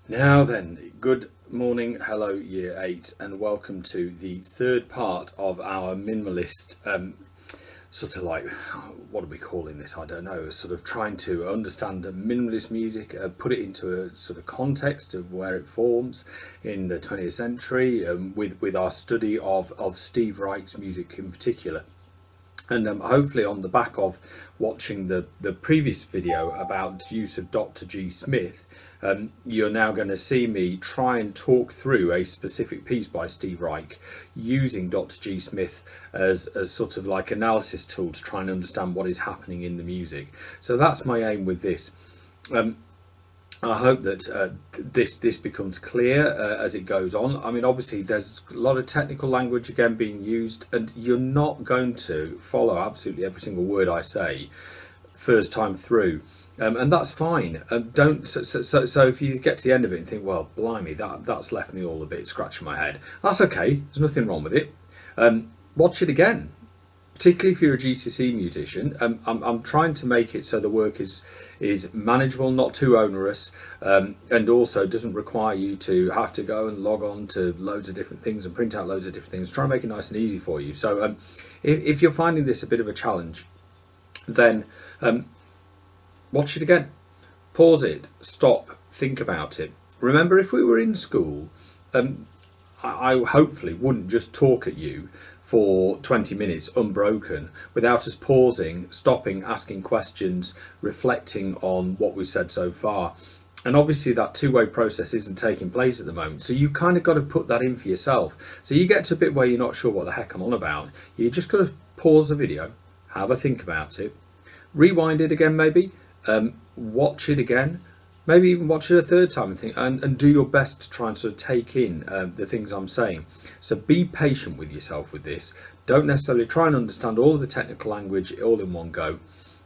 Now then, good morning, hello year 8, and welcome to the third part of our minimalist sort of like, what are we calling this? I don't know, sort of trying to understand minimalist music, put it into a sort of context of where it forms in the 20th century, with our study of Steve Reich's music in particular. And hopefully on the back of watching the previous video about use of Dr. G. Smith, you're now going to see me try and talk through a specific piece by Steve Reich using Dr. G. Smith as sort of like analysis tool to try and understand what is happening in the music. So that's my aim with this. I hope that this becomes clear as it goes on. I mean, obviously, there's a lot of technical language again being used, and you're not going to follow absolutely every single word I say first time through, and that's fine. Don't so if you get to the end of it and think, well, blimey, that's left me all a bit scratching my head. That's okay. There's nothing wrong with it. Watch it again. Particularly if you're a GCSE musician, I'm trying to make it so the work is manageable, not too onerous, and also doesn't require you to have to go and log on to loads of different things and print out loads of different things. Try and make it nice and easy for you. So if you're finding this a bit of a challenge, then watch it again. Pause it, stop, think about it. Remember, if we were in school, I hopefully wouldn't just talk at you for 20 minutes unbroken without us pausing, stopping, asking questions, reflecting on what we've said so far. And obviously that two-way process isn't taking place at the moment. So you kind of got to put that in for yourself. So you get to a bit where you're not sure what the heck I'm on about. You just got to pause the video, have a think about it, rewind it again maybe, watch it again, maybe even watch it a third time and think, and do your best to try and sort of take in the things I'm saying. So be patient with yourself with this. Don't necessarily try and understand all of the technical language all in one go.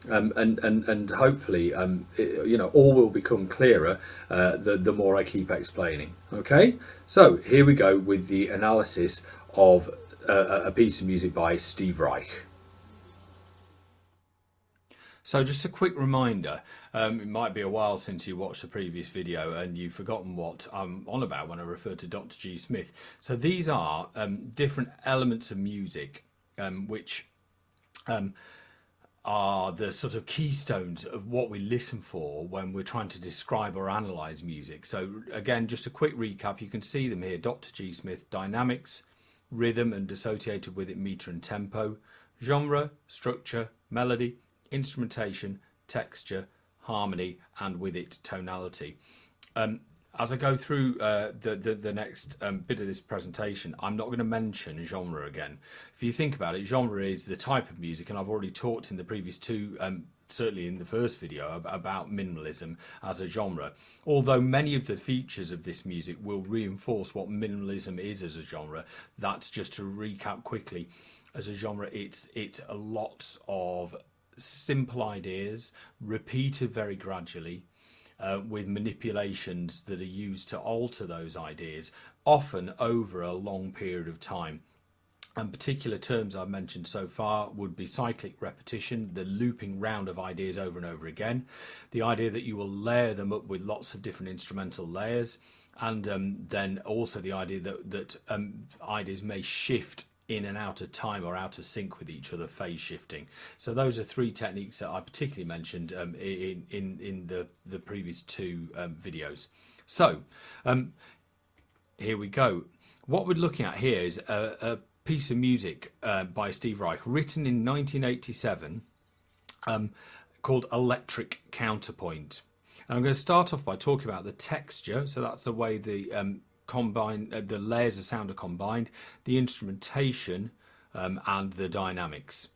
And hopefully, all will become clearer the more I keep explaining. Okay, so here we go with the analysis of a piece of music by Steve Reich. So just a quick reminder, it might be a while since you watched the previous video and you've forgotten what I'm on about when I refer to Dr. G. Smith. So these are different elements of music which are the sort of keystones of what we listen for when we're trying to describe or analyze music. So again, just a quick recap, you can see them here. Dr. G. Smith: dynamics, rhythm and associated with it meter and tempo, genre, structure, melody, instrumentation, texture, harmony, and with it tonality. As I go through the next bit of this presentation, I'm not going to mention genre again. If you think about it, genre is the type of music, and I've already talked in the previous two, certainly in the first video, about minimalism as a genre. Although many of the features of this music will reinforce what minimalism is as a genre, that's just to recap quickly. As a genre, it's a lot of simple ideas repeated very gradually, with manipulations that are used to alter those ideas, often over a long period of time. And particular terms I've mentioned so far would be cyclic repetition, the looping round of ideas over and over again, the idea that you will layer them up with lots of different instrumental layers, and then also the idea that ideas may shift in and out of time or out of sync with each other, phase shifting. So those are three techniques that I particularly mentioned in the previous two videos. So here we go. What we're looking at here is a piece of music by Steve Reich, written in 1987, called Electric Counterpoint. And I'm going to start off by talking about the texture. So that's the way the the layers of sound are combined, the instrumentation, and the dynamics.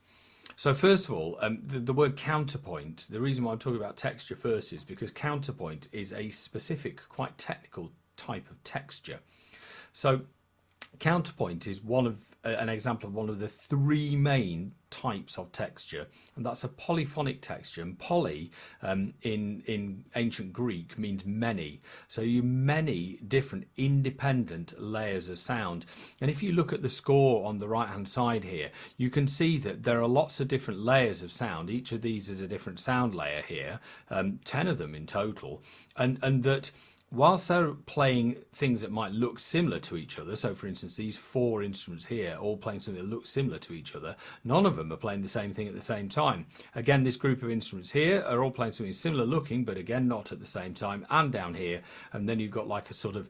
So first of all, the word counterpoint, the reason why I'm talking about texture first is because counterpoint is a specific, quite technical type of texture. So counterpoint is an example of one of the three main types of texture, and that's a polyphonic texture. And poly in ancient Greek means many, so you many different independent layers of sound. And if you look at the score on the right hand side here, you can see that there are lots of different layers of sound. Each of these is a different sound layer here, 10 of them in total, and that whilst they're playing things that might look similar to each other, so for instance these four instruments here all playing something that looks similar to each other, none of them are playing the same thing at the same time. Again, this group of instruments here are all playing something similar looking, but again not at the same time, and down here, and then you've got like a sort of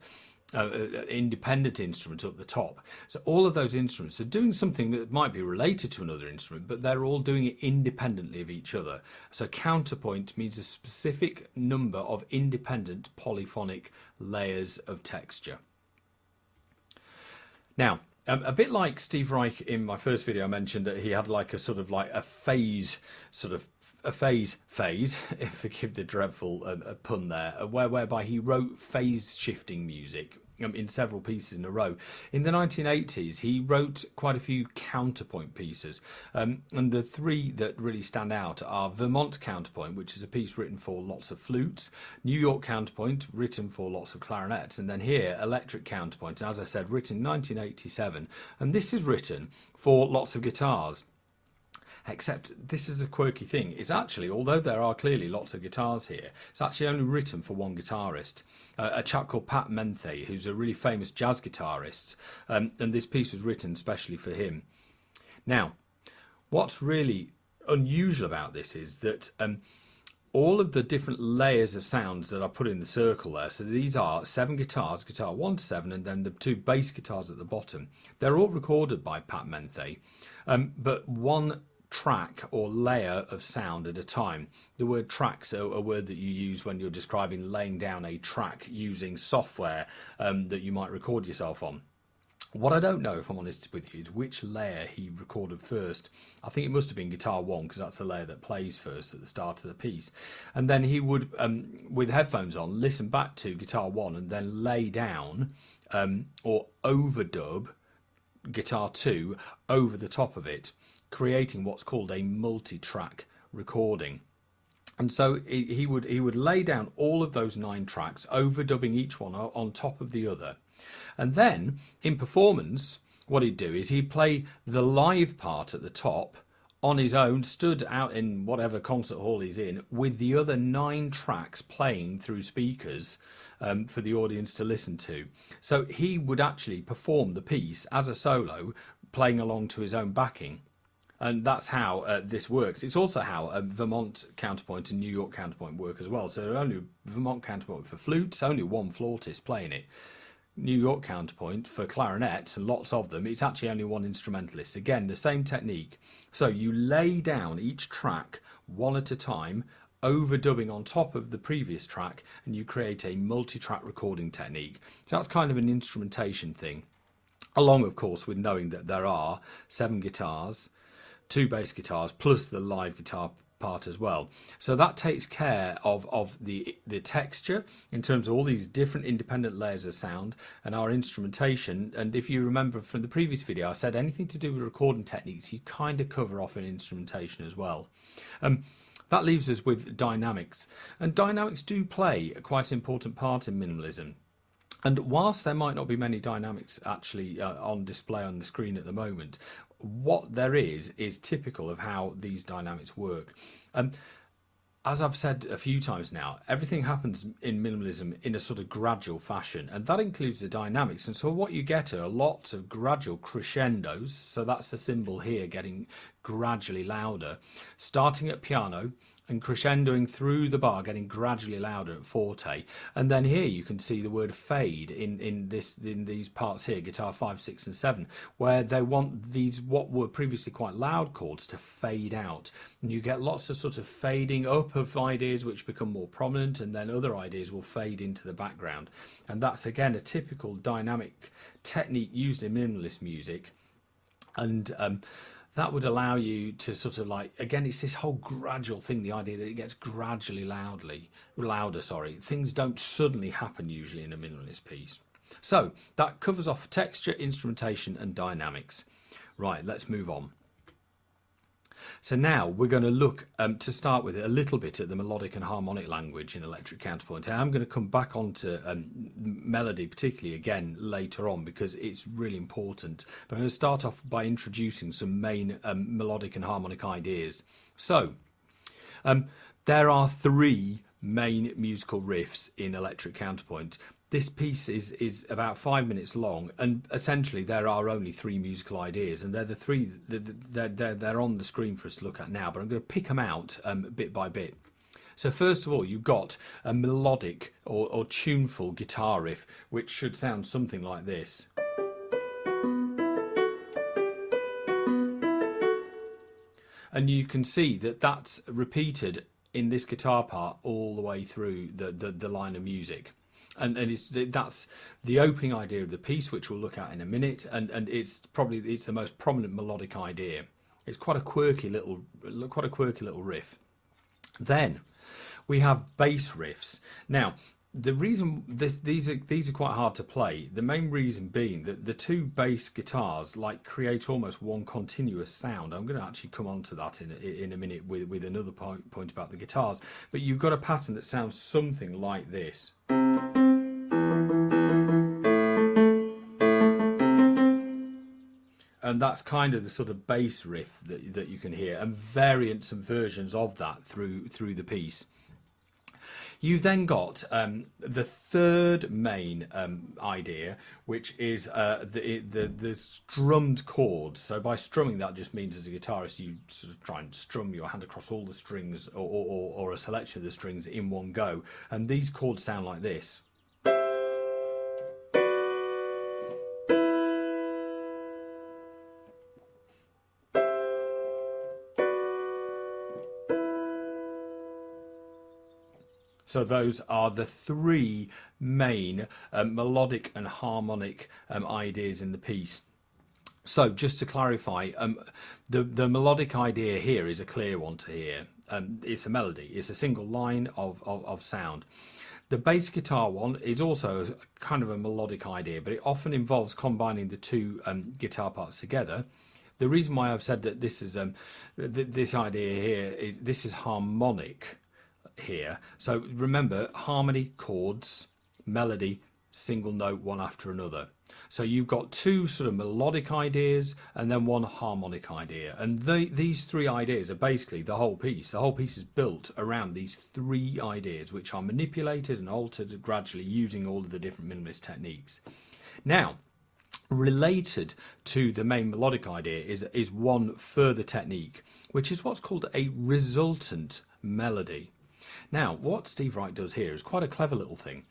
independent instrument up the top. So all of those instruments are doing something that might be related to another instrument, but they're all doing it independently of each other. So counterpoint means a specific number of independent polyphonic layers of texture. Now, a bit like Steve Reich in my first video, I mentioned that he had like a sort of like a phase, forgive the dreadful pun there, whereby he wrote phase shifting music in several pieces in a row. In the 1980s, he wrote quite a few counterpoint pieces, and the three that really stand out are Vermont Counterpoint, which is a piece written for lots of flutes, New York Counterpoint, written for lots of clarinets, and then here, Electric Counterpoint, and as I said, written in 1987, and this is written for lots of guitars. Except this is a quirky thing. It's actually, although there are clearly lots of guitars here, it's actually only written for one guitarist, a chap called Pat Metheny, who's a really famous jazz guitarist, and this piece was written especially for him. Now, what's really unusual about this is that all of the different layers of sounds that I put in the circle there, so these are 7 guitars, guitar 1 to 7, and then the 2 bass guitars at the bottom. They're all recorded by Pat Metheny, but one track or layer of sound at a time. The word track's a word that you use when you're describing laying down a track using software that you might record yourself on. What I don't know, if I'm honest with you, is which layer he recorded first. I think it must have been guitar 1, because that's the layer that plays first at the start of the piece. And then he would, with headphones on, listen back to guitar 1 and then lay down or overdub guitar 2 over the top of it, creating what's called a multi-track recording. And so he would lay down all of those 9 tracks, overdubbing each one on top of the other. And then in performance, what he'd do is he'd play the live part at the top on his own, stood out in whatever concert hall he's in, with the other 9 tracks playing through speakers for the audience to listen to. So he would actually perform the piece as a solo, playing along to his own backing. And that's how this works. It's also how Vermont Counterpoint and New York Counterpoint work as well. So only Vermont Counterpoint for flutes, only one flautist playing it. New York Counterpoint for clarinets, and lots of them, it's actually only one instrumentalist. Again, the same technique. So you lay down each track one at a time, overdubbing on top of the previous track, and you create a multi-track recording technique. So that's kind of an instrumentation thing. Along, of course, with knowing that there are 7 guitars, 2 bass guitars, plus the live guitar part as well. So that takes care of the texture in terms of all these different independent layers of sound and our instrumentation. And if you remember from the previous video, I said anything to do with recording techniques, you kind of cover off in instrumentation as well. That leaves us with dynamics. And dynamics do play quite an important part in minimalism. And whilst there might not be many dynamics actually on display on the screen at the moment, what there is typical of how these dynamics work. As I've said a few times now, everything happens in minimalism in a sort of gradual fashion, and that includes the dynamics. And so what you get are lots of gradual crescendos. So that's the symbol here, getting gradually louder, starting at piano and crescendoing through the bar, getting gradually louder at forte. And then here you can see the word fade in these parts here, guitar 5, 6 and 7, where they want these what were previously quite loud chords to fade out. And you get lots of sort of fading up of ideas which become more prominent, and then other ideas will fade into the background. And that's again a typical dynamic technique used in minimalist music. And that would allow you to sort of like, again, it's this whole gradual thing, the idea that it gets gradually louder. Things don't suddenly happen usually in a minimalist piece. So that covers off texture, instrumentation and dynamics. Right, let's move on. So now we're going to look, to start with, a little bit at the melodic and harmonic language in electric counterpoint. And I'm going to come back onto melody, particularly again later on, because it's really important. But I'm going to start off by introducing some main melodic and harmonic ideas. So there are 3 main musical riffs in electric counterpoint. This piece is about 5 minutes long, and essentially there are only three musical ideas, and they're the three they're on the screen for us to look at now. But I'm going to pick them out bit by bit. So first of all, you've got a melodic or tuneful guitar riff, which should sound something like this. And you can see that that's repeated in this guitar part all the way through the line of music. And that's the opening idea of the piece, which we'll look at in a minute. And it's the most prominent melodic idea. It's quite a quirky little riff. Then we have bass riffs. Now, the reason these are quite hard to play, the main reason being that the two bass guitars create almost one continuous sound. I'm going to actually come on to that in a minute with another point about the guitars. But you've got a pattern that sounds something like this. And that's kind of the sort of bass riff that you can hear, and variants and versions of that through the piece. You've then got the third main idea, which is the strummed chords. So by strumming, that just means as a guitarist you sort of try and strum your hand across all the strings or a selection of the strings in one go. And these chords sound like this. So those are the three main melodic and harmonic ideas in the piece. So just to clarify, the melodic idea here is a clear one to hear. It's a melody. It's a single line of sound. The bass guitar one is also kind of a melodic idea, but it often involves combining the two guitar parts together. The reason why I've said that this is this idea here, this is harmonic here. So remember, harmony, chords, melody, single note, one after another. So you've got two sort of melodic ideas and then one harmonic idea. And these three ideas are basically the whole piece. The whole piece is built around these three ideas, which are manipulated and altered gradually using all of the different minimalist techniques. Now, related to the main melodic idea is one further technique, which is what's called a resultant melody. Now, what Steve Reich does here is quite a clever little thing.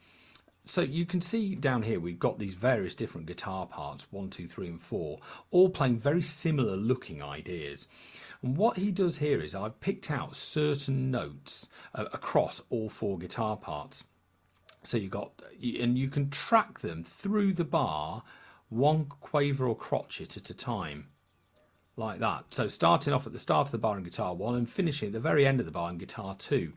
So you can see down here we've got these various different guitar parts, 1, 2, 3 and 4, all playing very similar looking ideas. And what he does here is I've picked out certain notes across all four guitar parts. So and you can track them through the bar, one quaver or crotchet at a time. Like that. So starting off at the start of the bar in guitar 1 and finishing at the very end of the bar in guitar 2.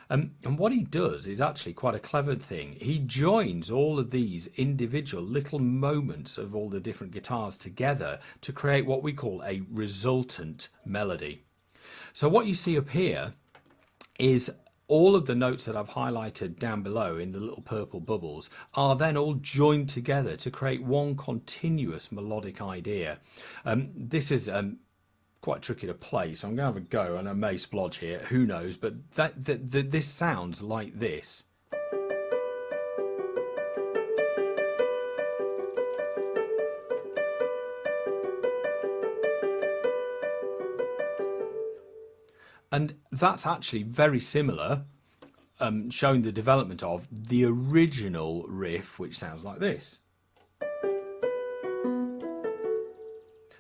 And what he does is actually quite a clever thing. He joins all of these individual little moments of all the different guitars together to create what we call a resultant melody. So what you see up here is all of the notes that I've highlighted down below in the little purple bubbles are then all joined together to create one continuous melodic idea. This is quite tricky to play, so I'm going to have a go, and I may splodge here, who knows, but this sounds like this. And that's actually very similar, showing the development of the original riff, which sounds like this.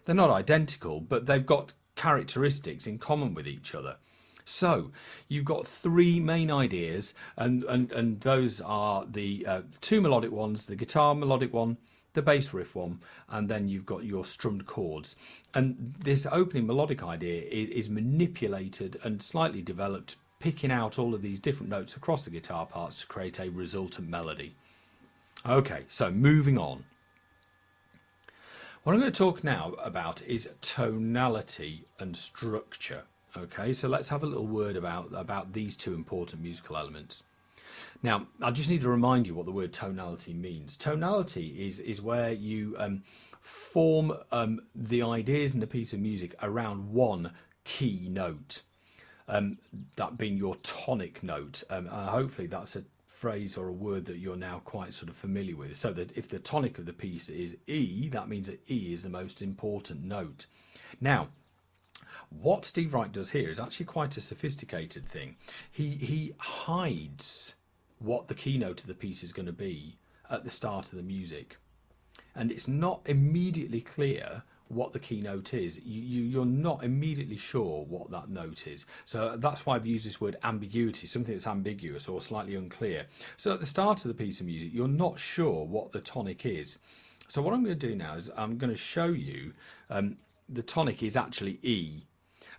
They're not identical, but they've got characteristics in common with each other. So you've got three main ideas, and those are the two melodic ones, the guitar melodic one, the bass riff one, and then you've got your strummed chords. And this opening melodic idea is manipulated and slightly developed, picking out all of these different notes across the guitar parts to create a resultant melody. Okay, so moving on. What I'm going to talk now about is tonality and structure. Okay, so let's have a little word about these two important musical elements. Now, I just need to remind you what the word tonality means. Tonality is where you form the ideas in a piece of music around one key note. that being your tonic note. Hopefully that's a phrase or a word that you're now quite sort of familiar with. So that if the tonic of the piece is E, that means that E is the most important note. Now, what Steve Reich does here is actually quite a sophisticated thing. He hides what the keynote of the piece is going to be at the start of the music, and it's not immediately clear what the keynote is. You're not immediately sure what that note is. So that's why I've used this word ambiguity, something that's ambiguous or slightly unclear. So at the start of the piece of music, you're not sure what the tonic is. So what I'm going to do now is I'm going to show you the tonic is actually E.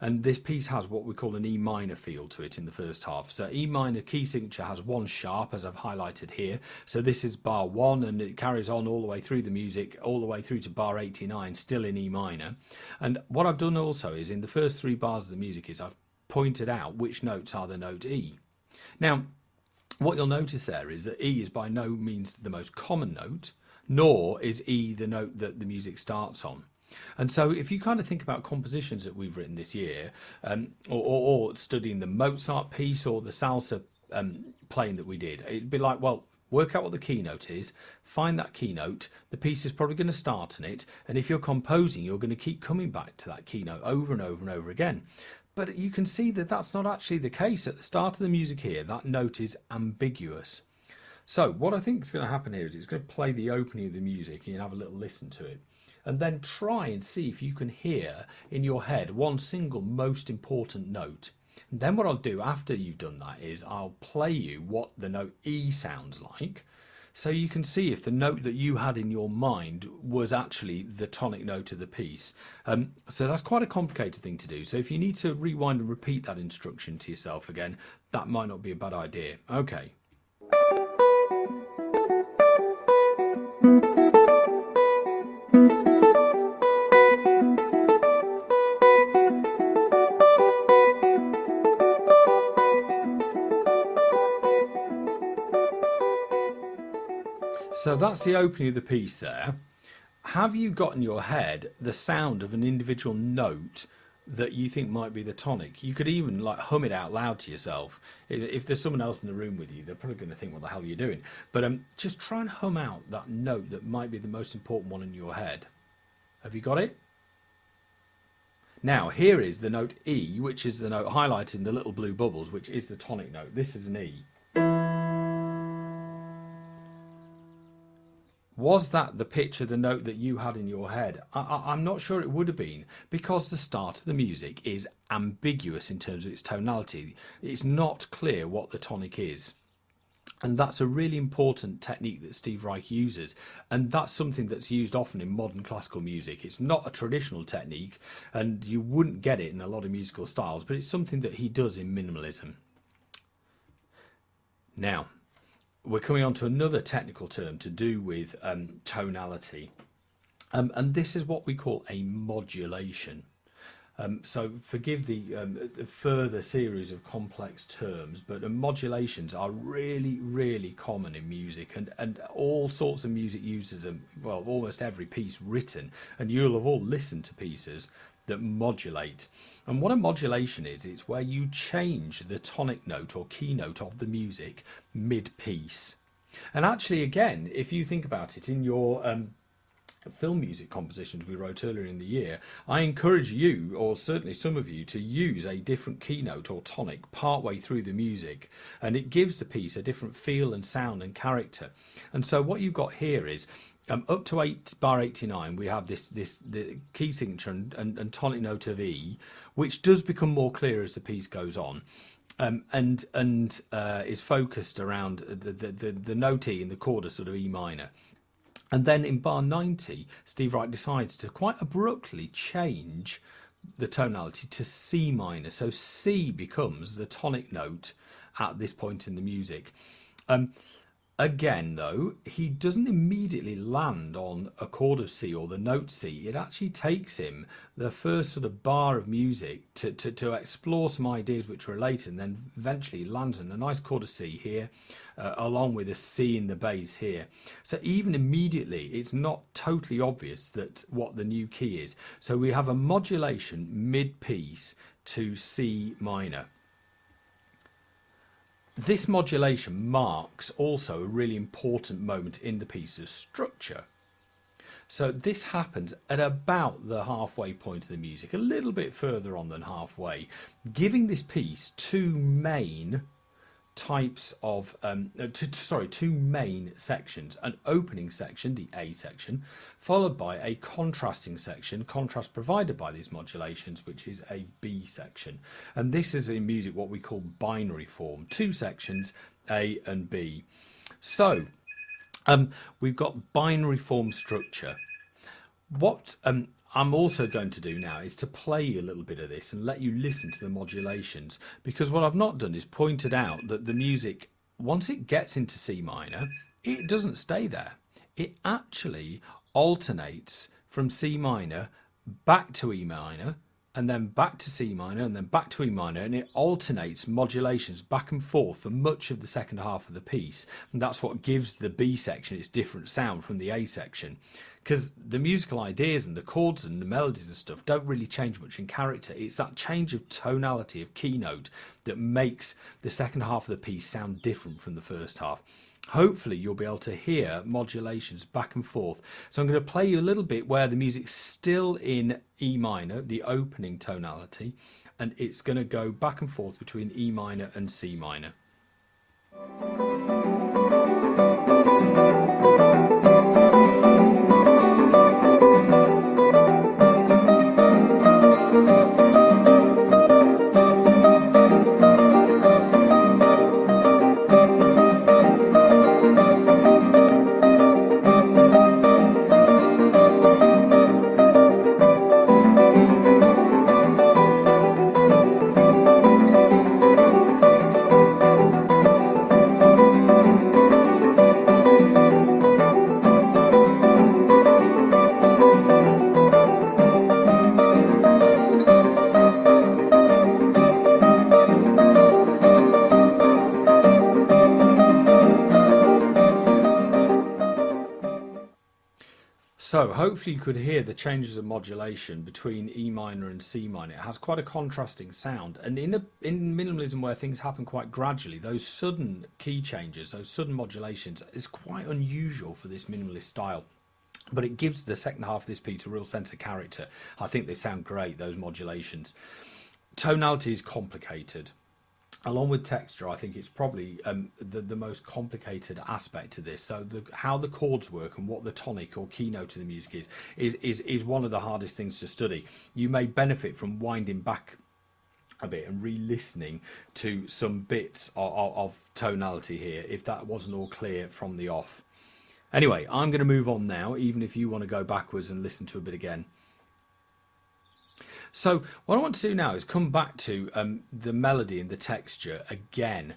And this piece has what we call an E minor feel to it in the first half. So E minor key signature has one sharp, as I've highlighted here. So this is bar 1, and it carries on all the way through the music, all the way through to bar 89, still in E minor. And what I've done also is in the first 3 bars of the music is I've pointed out which notes are the note E. Now, what you'll notice there is that E is by no means the most common note, nor is E the note that the music starts on. And so if you kind of think about compositions that we've written this year, or studying the Mozart piece or the salsa playing that we did, it'd be like, well, work out what the keynote is, find that keynote, the piece is probably going to start on it, and if you're composing, you're going to keep coming back to that keynote over and over and over again. But you can see that that's not actually the case. At the start of the music here, that note is ambiguous. So what I think is going to happen here is it's going to play the opening of the music, and you have a little listen to it. And then try and see if you can hear in your head one single most important note. And then what I'll do after you've done that is I'll play you what the note E sounds like, so you can see if the note that you had in your mind was actually the tonic note of the piece. So that's quite a complicated thing to do. So if you need to rewind and repeat that instruction to yourself again, that might not be a bad idea. Okay. So that's the opening of the piece there. Have you got in your head the sound of an individual note that you think might be the tonic? You could even like hum it out loud to yourself. If there's someone else in the room with you, they're probably going to think, what the hell are you doing? But just try and hum out that note that might be the most important one in your head. Have you got it? Now here is the note E, which is the note highlighted in the little blue bubbles, which is the tonic note. This is an E. Was that the pitch of the note that you had in your head? I'm not sure it would have been, because the start of the music is ambiguous in terms of its tonality. It's not clear what the tonic is. And that's a really important technique that Steve Reich uses. And that's something that's used often in modern classical music. It's not a traditional technique, and you wouldn't get it in a lot of musical styles, but it's something that he does in minimalism. Now, we're coming on to another technical term to do with tonality. And this is what we call a modulation. So forgive the further series of complex terms, but modulations are really, really common in music, and all sorts of music uses them. Well, almost every piece written, and you'll have all listened to pieces that modulate. And what a modulation is, it's where you change the tonic note or keynote of the music mid-piece. And actually, again, if you think about it, in your film music compositions we wrote earlier in the year, I encourage you, or certainly some of you, to use a different keynote or tonic partway through the music, and it gives the piece a different feel and sound and character. And so what you've got here is up to bar 89 we have the key signature and tonic note of E, which does become more clear as the piece goes on, and is focused around the note E in the chord of sort of E minor. And then in bar 90, Steve Reich decides to quite abruptly change the tonality to C minor. So C becomes the tonic note at this point in the music. Again, though, he doesn't immediately land on a chord of C or the note C. It actually takes him the first sort of bar of music to explore some ideas which relate, and then eventually lands on a nice chord of C here, along with a C in the bass here. So even immediately, it's not totally obvious that what the new key is. So we have a modulation mid-piece to C minor. this modulation marks also a really important moment in the piece's structure. So this happens at about the halfway point of the music, a little bit further on than halfway, giving this piece two main types of two main sections: an opening section, the A section, followed by a contrasting section, contrast provided by these modulations, which is a B section. And this is in music what we call binary form, two sections, A and B. So we've got binary form structure. What I'm also going to do now is to play you a little bit of this and let you listen to the modulations, because what I've not done is pointed out that the music, once it gets into C minor, it doesn't stay there. It actually alternates from C minor back to E minor, and then back to C minor, and then back to E minor, and it alternates modulations back and forth for much of the second half of the piece. And that's what gives the B section its different sound from the A section, because the musical ideas and the chords and the melodies and stuff don't really change much in character. It's that change of tonality of keynote that makes the second half of the piece sound different from the first half. Hopefully you'll be able to hear modulations back and forth. So I'm going to play you a little bit where the music's still in E minor, the opening tonality, and it's going to go back and forth between E minor and C minor. So hopefully you could hear the changes of modulation between E minor and C minor. It has quite a contrasting sound, and in minimalism, where things happen quite gradually, those sudden key changes, those sudden modulations, is quite unusual for this minimalist style. But it gives the second half of this piece a real sense of character. I think they sound great, those modulations. Tonality is complicated. Along with texture, I think it's probably the most complicated aspect to this. So how the chords work and what the tonic or keynote of the music is one of the hardest things to study. You may benefit from winding back a bit and re-listening to some bits of tonality here if that wasn't all clear from the off. Anyway, I'm going to move on now, even if you want to go backwards and listen to a bit again. So what I want to do now is come back to the melody and the texture again,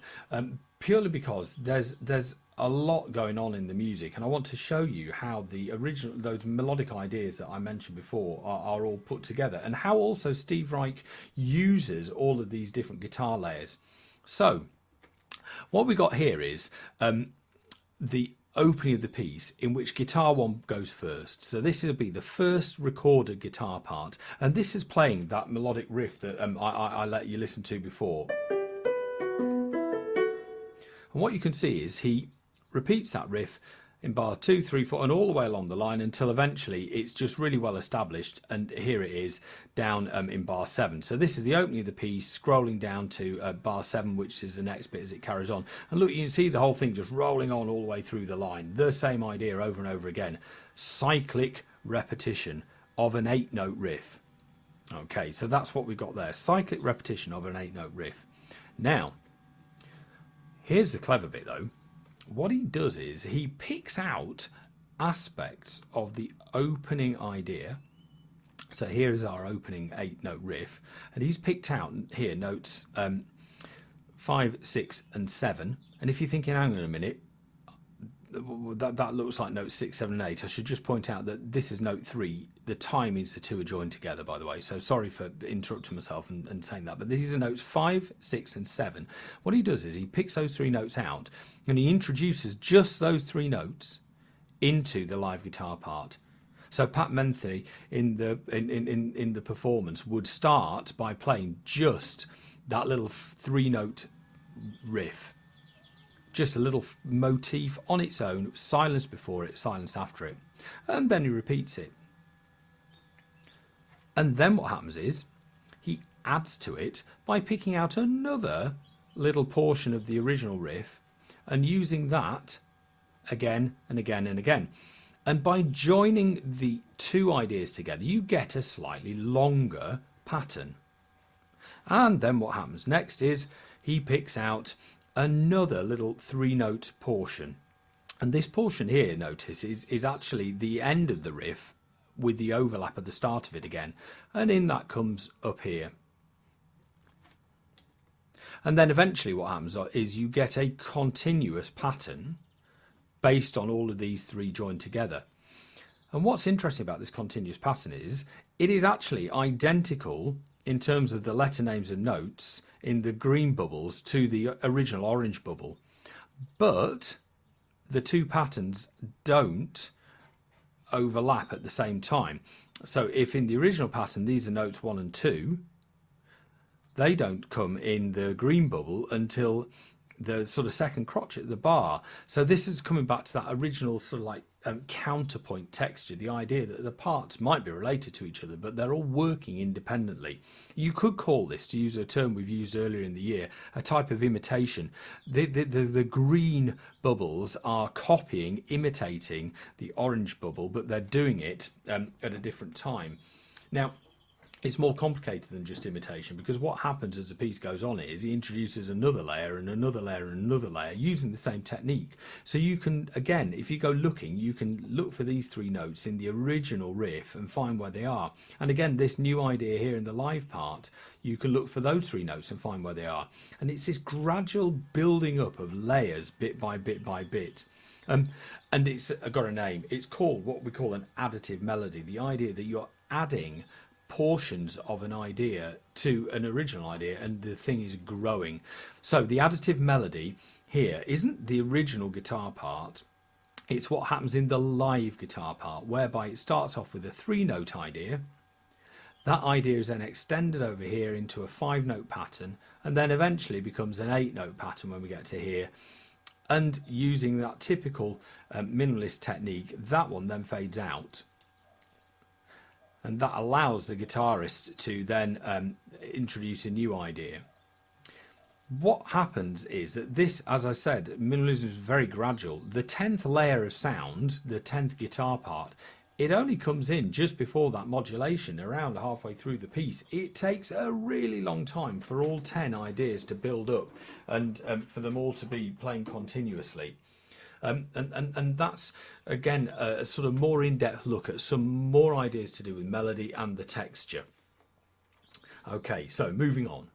purely because there's a lot going on in the music, and I want to show you how the original, those melodic ideas that I mentioned before are all put together, and how also Steve Reich uses all of these different guitar layers. So what we got here is the opening of the piece, in which guitar one goes first. So this will be the first recorded guitar part, and this is playing that melodic riff that I let you listen to before. And what you can see is he repeats that riff in bar 2, 3, 4, and all the way along the line until eventually it's just really well established, and here it is down in bar 7. So this is the opening of the piece, scrolling down to bar 7, which is the next bit as it carries on. And look, you can see the whole thing just rolling on all the way through the line. The same idea over and over again. Cyclic repetition of an 8-note riff. Okay, so that's what we've got there. Cyclic repetition of an 8-note riff. Now, here's the clever bit though. What he does is he picks out aspects of the opening idea. So here is our opening 8-note riff, and he's picked out here notes 5, 6, and 7. And if you're thinking, hang on a minute, that looks like notes 6, 7, and 8, I should just point out that this is note 3. The time means the two are joined together, by the way. So sorry for interrupting myself and saying that. But these are notes 5, 6, and 7. What he does is he picks those 3 notes out, and he introduces just those 3 notes into the live guitar part. So Pat Metheny in the performance would start by playing just that little 3-note riff. just a little motif on its own, silence before it, silence after it, and then he repeats it. And then what happens is he adds to it by picking out another little portion of the original riff and using that again and again and again. And by joining the two ideas together, you get a slightly longer pattern. And then what happens next is he picks out another little 3-note portion. And this portion here, notice, is actually the end of the riff with the overlap at the start of it again. And in that comes up here. And then eventually what happens is you get a continuous pattern based on all of these three joined together. And what's interesting about this continuous pattern is it is actually identical in terms of the letter names and notes in the green bubbles to the original orange bubble. But the two patterns don't overlap at the same time. So if in the original pattern these are notes 1 and 2, they don't come in the green bubble until the sort of second crotchet of the bar. So this is coming back to that original sort of like counterpoint texture, the idea that the parts might be related to each other, but they're all working independently. You could call this, to use a term we've used earlier in the year, a type of imitation. The green bubbles are copying, imitating the orange bubble, but they're doing it at a different time. Now, it's more complicated than just imitation, because what happens as the piece goes on is he introduces another layer and another layer and another layer using the same technique. So you can, again, if you go looking, you can look for these 3 notes in the original riff and find where they are. And again, this new idea here in the live part, you can look for those 3 notes and find where they are. And it's this gradual building up of layers bit by bit by bit. And it's got a name. It's called what we call an additive melody. The idea that you're adding portions of an idea to an original idea and the thing is growing. So the additive melody here isn't the original guitar part, it's what happens in the live guitar part, whereby it starts off with a 3-note idea. That idea is then extended over here into a 5-note pattern and then eventually becomes an 8-note pattern when we get to here. And using that typical minimalist technique, that one then fades out. And that allows the guitarist to then introduce a new idea. What happens is that this, as I said, minimalism is very gradual. The 10th layer of sound, the 10th guitar part, it only comes in just before that modulation, around halfway through the piece. It takes a really long time for all 10 ideas to build up and for them all to be playing continuously. And that's, again, a sort of more in-depth look at some more ideas to do with melody and the texture. Okay, so moving on.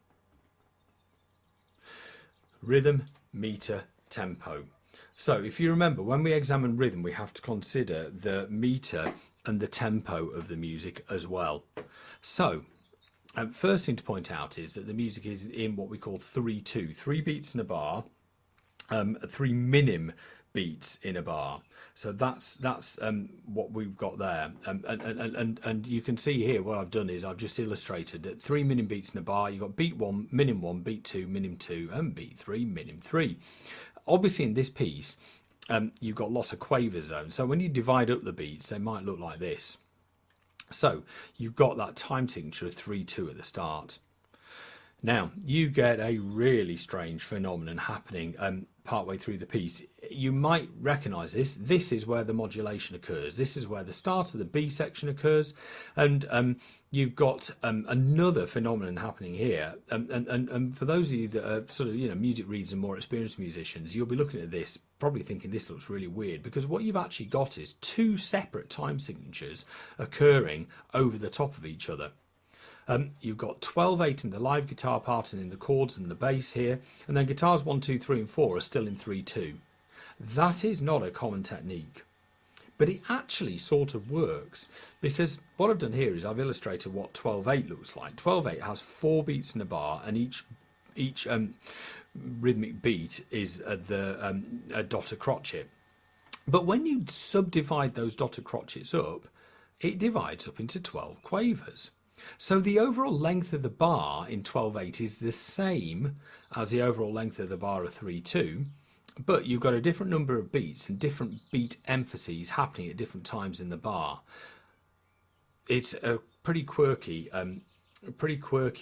Rhythm, meter, tempo. So if you remember, when we examine rhythm, we have to consider the meter and the tempo of the music as well. So first thing to point out is that the music is in what we call 3/2, 3 beats in a bar, 3 minim beats in a bar. So that's what we've got there, and you can see here what I've done is I've just illustrated that 3 minim beats in a bar. You've got beat 1, minim 1, beat 2, minim 2, and beat 3, minim 3. Obviously in this piece you've got lots of quaver zones, so when you divide up the beats they might look like this. So you've got that time signature of 3/2 at the start. Now you get a really strange phenomenon happening partway through the piece. You might recognize this. This is where the modulation occurs. This is where the start of the B section occurs, and you've got another phenomenon happening here. And for those of you that are sort of music readers and more experienced musicians, you'll be looking at this probably thinking this looks really weird, because what you've actually got is 2 separate time signatures occurring over the top of each other. You've got 12/8 in the live guitar part and in the chords and the bass here, and then guitars 1, 2, 3 and 4 are still in 3/2. That is not a common technique, but it actually sort of works, because what I've done here is I've illustrated what 12/8 looks like. 12/8 has 4 beats in a bar, and each rhythmic beat is a dotted crotchet. But when you subdivide those dotted crotchets up, it divides up into 12 quavers. So the overall length of the bar in 12/8 is the same as the overall length of the bar of 3/2, but you've got a different number of beats and different beat emphases happening at different times in the bar. It's a pretty quirky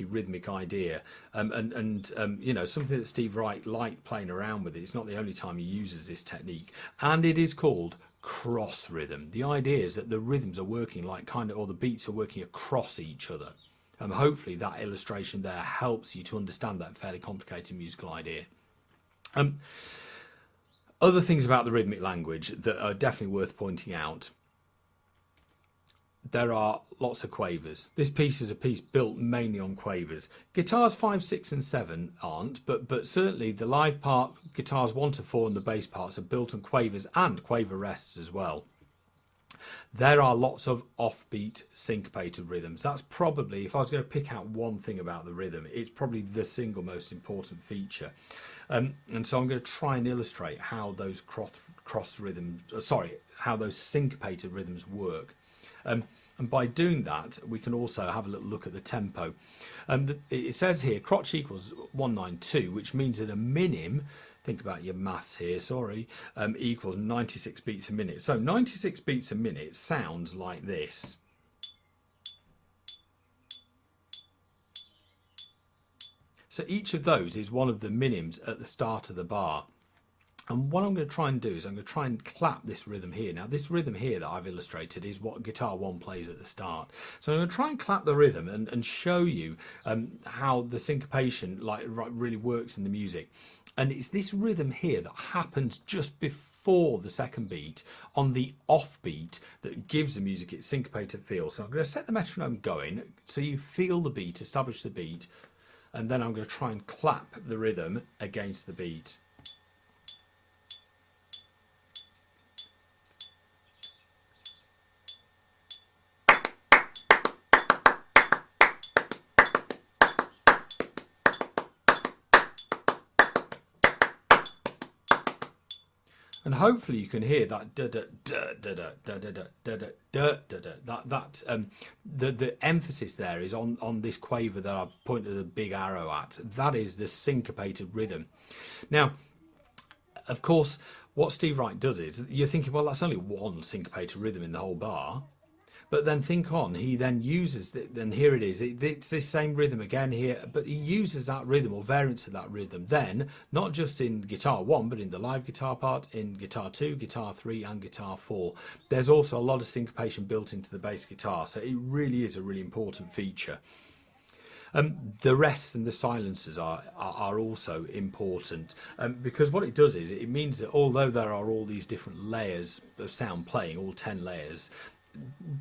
rhythmic idea, and you know, something that Steve Reich liked playing around with. It's not the only time he uses this technique, and it is called cross rhythm. The idea is that the rhythms are working like kind of, or the beats are working across each other. And hopefully that illustration there helps you to understand that fairly complicated musical idea. Other things about the rhythmic language that are definitely worth pointing out. There are lots of quavers. This piece is a piece built mainly on quavers. Guitars 5, 6 and 7 aren't, but certainly the live part, guitars 1 to 4 and the bass parts are built on quavers and quaver rests as well. There are lots of offbeat syncopated rhythms. That's probably, if I was going to pick out one thing about the rhythm, it's probably the single most important feature. And so I'm going to try and illustrate how those how those syncopated rhythms work. And by doing that, we can also have a little look at the tempo. It says here crotch equals 192, which means that a minim, think about your maths here, sorry, equals 96 beats a minute. So 96 beats a minute sounds like this. So each of those is one of the minims at the start of the bar. And what I'm going to try and do is I'm going to try and clap this rhythm here. Now this rhythm here that I've illustrated is what guitar 1 plays at the start. So I'm going to try and clap the rhythm and show you how the syncopation really works in the music. And it's this rhythm here that happens just before the second beat on the off beat that gives the music its syncopated feel. So I'm going to set the metronome going so you feel the beat, establish the beat, and then I'm going to try and clap the rhythm against the beat. And hopefully you can hear that the emphasis there is on this quaver that I've pointed the big arrow at. That is the syncopated rhythm. Now, of course, what Steve Reich does is you're thinking, well, that's only one syncopated rhythm in the whole bar. But then think on, he then uses, and here it is, it's this same rhythm again here, but he uses that rhythm or variants of that rhythm then, not just in guitar 1, but in the live guitar part, in guitar 2, guitar 3 and guitar 4. There's also a lot of syncopation built into the bass guitar, so it really is a really important feature. The rests and the silences are also important, because what it does is it means that although there are all these different layers of sound playing, all 10 layers,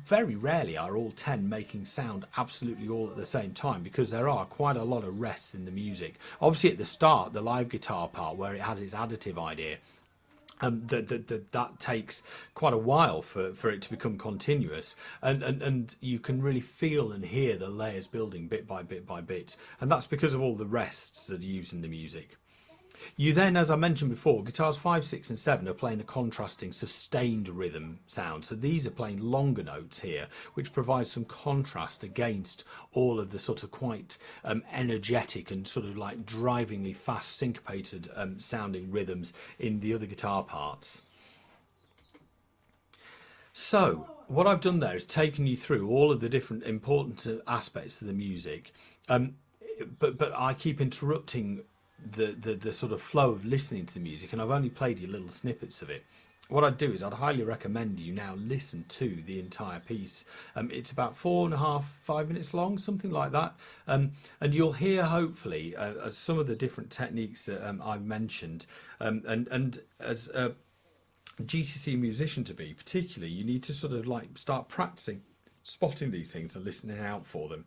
very rarely are all 10 making sound absolutely all at the same time, because there are quite a lot of rests in the music. Obviously at the start, the live guitar part where it has its additive idea, that takes quite a while for it to become continuous, and you can really feel and hear the layers building bit by bit by bit, and that's because of all the rests that are used in the music. You then, as I mentioned before, guitars 5, 6 and 7 are playing a contrasting sustained rhythm sound. So these are playing longer notes here, which provides some contrast against all of the sort of quite energetic and sort of like drivingly fast syncopated sounding rhythms in the other guitar parts. So what I've done there is taken you through all of the different important aspects of the music, but I keep interrupting the sort of flow of listening to the music, and I've only played you little snippets of it. What I'd do is I'd highly recommend you now listen to the entire piece. It's about 4.5, 5 minutes long, something like that, and you'll hear hopefully some of the different techniques that I've mentioned, and as a GCC musician to be particularly, you need to sort of like start practicing spotting these things and listening out for them,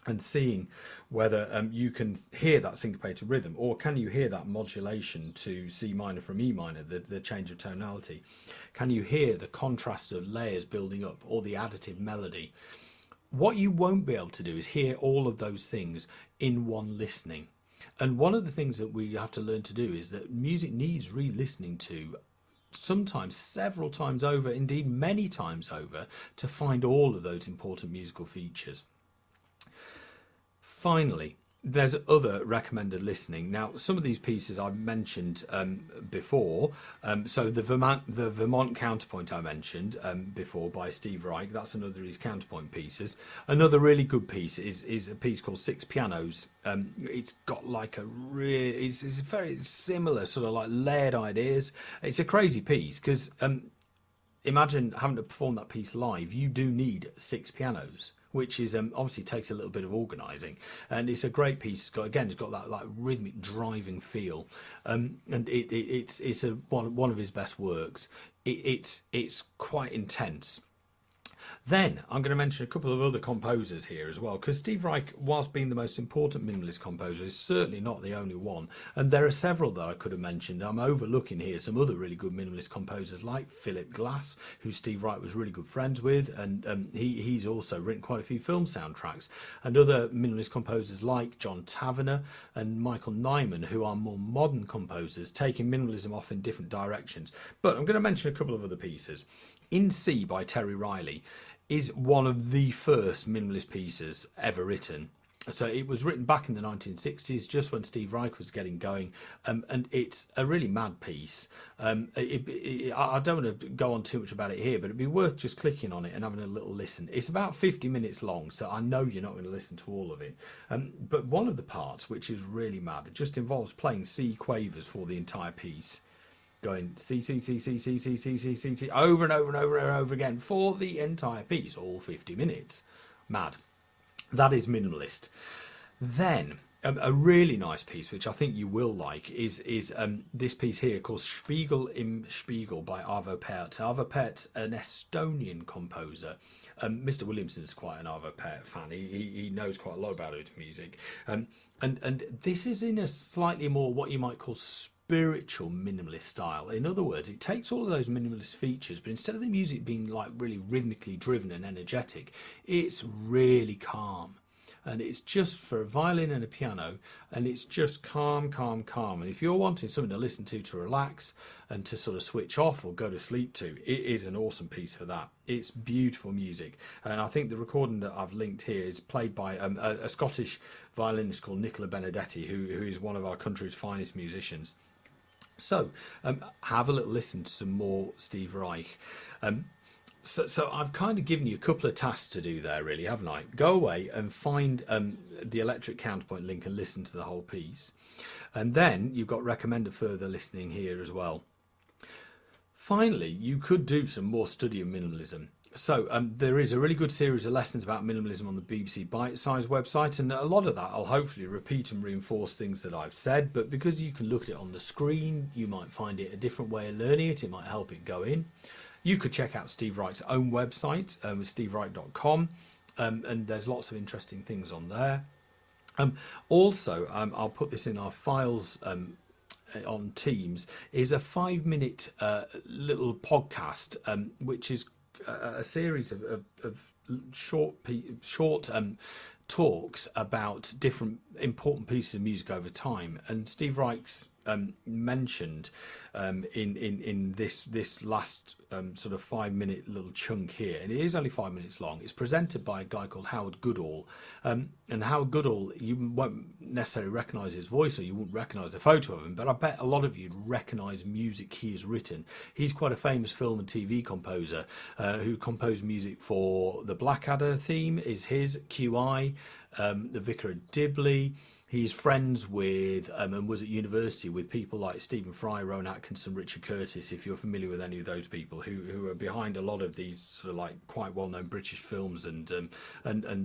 and seeing whether you can hear that syncopated rhythm, or can you hear that modulation to C minor from E minor, the change of tonality. Can you hear the contrast of layers building up, or the additive melody? What you won't be able to do is hear all of those things in one listening. And one of the things that we have to learn to do is that music needs re-listening to, sometimes several times over, indeed many times over, to find all of those important musical features. Finally, There's other recommended listening. Now, some of these pieces I've mentioned before. So the Vermont Counterpoint I mentioned before by Steve Reich. That's another of his counterpoint pieces. Another really good piece is a piece called Six Pianos. It's got like it's very similar sort of like layered ideas. It's a crazy piece because imagine having to perform that piece live. You do need six pianos, which is obviously takes a little bit of organising, and it's a great piece. It's got that like rhythmic driving feel, and it's one of his best works. It's quite intense. Then I'm going to mention a couple of other composers here as well, because Steve Reich, whilst being the most important minimalist composer, is certainly not the only one. And there are several that I could have mentioned. I'm overlooking here some other really good minimalist composers like Philip Glass, who Steve Reich was really good friends with, and he's also written quite a few film soundtracks. And other minimalist composers like John Tavener and Michael Nyman, who are more modern composers, taking minimalism off in different directions. But I'm going to mention a couple of other pieces. In C by Terry Riley is one of the first minimalist pieces ever written. So it was written back in the 1960s, just when Steve Reich was getting going, and it's a really mad piece. I don't want to go on too much about it here, but it'd be worth just clicking on it and having a little listen. It's about 50 minutes long, so I know you're not going to listen to all of it. But one of the parts, which is really mad, it just involves playing C quavers for the entire piece. Going C, C, C, C, C, C, C, C, C, C, over and over and over and over again for the entire piece, all 50 minutes. Mad. That is minimalist. Then a really nice piece, which I think you will like, is this piece here called Spiegel im Spiegel by Arvo Pärt. Arvo Pärt's an Estonian composer. Mr. Williamson's quite an Arvo Pärt fan. He knows quite a lot about his music. And this is in a slightly more what you might call spiritual minimalist style. In other words, it takes all of those minimalist features, but instead of the music being like really rhythmically driven and energetic, it's really calm. And it's just for a violin and a piano, and it's just calm, calm, calm. And if you're wanting something to listen to relax and to sort of switch off or go to sleep to, it is an awesome piece for that. It's beautiful music. And I think the recording that I've linked here is played by a Scottish violinist called Nicola Benedetti, who is one of our country's finest musicians. So have a little listen to some more Steve Reich. So I've kind of given you a couple of tasks to do there, really, haven't I? Go away and find the Electric Counterpoint link and listen to the whole piece. And then you've got recommended further listening here as well. Finally, you could do some more study of minimalism. So there is a really good series of lessons about minimalism on the BBC Bite Size website, and a lot of that I'll hopefully repeat and reinforce things that I've said, but because you can look at it on the screen, you might find it a different way of learning it. It might help it go in. You could check out Steve Reich's own website, stevereich.com, and there's lots of interesting things on there. Also, I'll put this in our files on Teams, is a 5-minute little podcast, which is a series of short talks about different important pieces of music over time. And Steve Reich's mentioned in this last sort of 5-minute little chunk here, and it is only 5 minutes long. It's presented by a guy called Howard Goodall, and Howard Goodall, you won't necessarily recognise his voice, or you won't recognise a photo of him, but I bet a lot of you'd recognise music he has written. He's quite a famous film and TV composer who composed music for the Blackadder theme, is his QI, the Vicar of Dibley. He's friends with and was at university with people like Stephen Fry, Rowan Atkinson, Richard Curtis, if you're familiar with any of those people who are behind a lot of these sort of like quite well-known British films and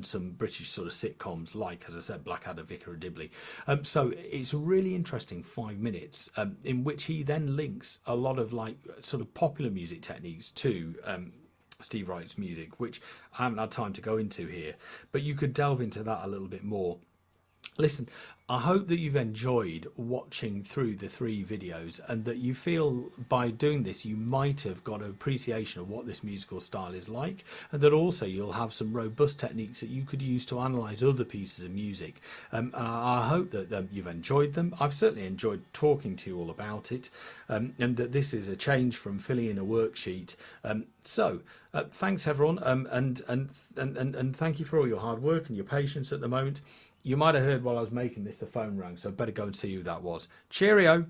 some British sort of sitcoms like, as I said, Blackadder, Vicar of Dibley. So it's a really interesting 5 minutes in which he then links a lot of like sort of popular music techniques to Steve Reich's music, which I haven't had time to go into here, but you could delve into that a little bit more. Listen, I hope that you've enjoyed watching through the 3 videos, and that you feel by doing this you might have got an appreciation of what this musical style is like, and that also you'll have some robust techniques that you could use to analyse other pieces of music. I hope that you've enjoyed them. I've certainly enjoyed talking to you all about it, and that this is a change from filling in a worksheet. So thanks everyone, and thank you for all your hard work and your patience at the moment. You might have heard while I was making this, the phone rang, so I better go and see who that was. Cheerio.